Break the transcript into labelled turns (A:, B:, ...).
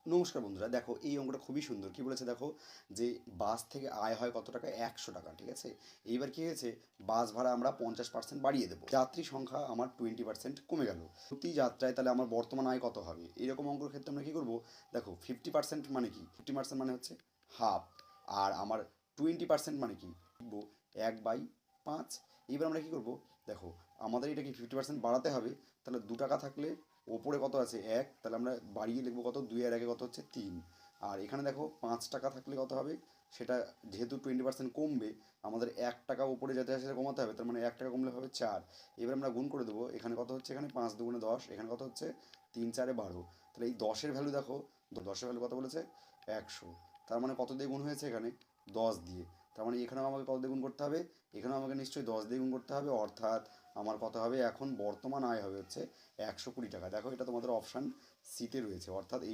A: নমস্কার বন্ধুরা, দেখো এই অঙ্কটা খুবই সুন্দর। কি বলেছে দেখো, যে বাস থেকে আয় হয় কত টাকা, 100 টাকা। ঠিক আছে, এইবার কি হয়েছে, বাস ভাড়া আমরা 50% বাড়িয়ে দেবো, যাত্রী সংখ্যা আমার 20% কমে গেল। প্রতি যাত্রায় তাহলে আমার বর্তমান আয় কত হবে? এরকম অঙ্কের ক্ষেত্রে আমরা কি করবো, দেখো 50% মানে কি, 50% মানে হচ্ছে হাফ, আর আমার 20% মানে কি, লিখবো 1/5। এইবার আমরা কি করব, দেখো আমাদের এটা কি 50% বাড়াতে হবে, তাহলে 2 টাকা থাকলে ওপরে কত আছে 1, তাহলে আমরা বাড়িয়ে লিখবো কত, 2 আর 1 কত হচ্ছে 3। আর এখানে দেখো 5 টাকা থাকলে কত হবে, সেটা যেহেতু 20% কমবে, আমাদের 1 টাকা উপরে যেতে আসে সেটা কমাতে হবে, তার মানে 1 টাকা কমলে হবে 4। এবার আমরা গুণ করে দেবো, এখানে কত হচ্ছে, এখানে 5 × 2 = 10, এখানে কত হচ্ছে 3 × 4 = 12। তাহলে এই 10-এর ভ্যালু দেখো, 10-এর ভ্যালু কত বলেছে, 100। তার মানে কত দিয়ে গুণ হয়েছে এখানে, 10 দিয়ে। তার মানে এখানেও আমাকে কত দিয়ে গুণ করতে হবে, এখানেও আমাকে নিশ্চয়ই 10 দিয়ে গুণ করতে হবে, অর্থাৎ আমার কত হবে, এখন বর্তমান আয় হবে হচ্ছে 120 টাকা। দেখো এটা তোমাদের অপশান সিতে রয়েছে, অর্থাৎ এই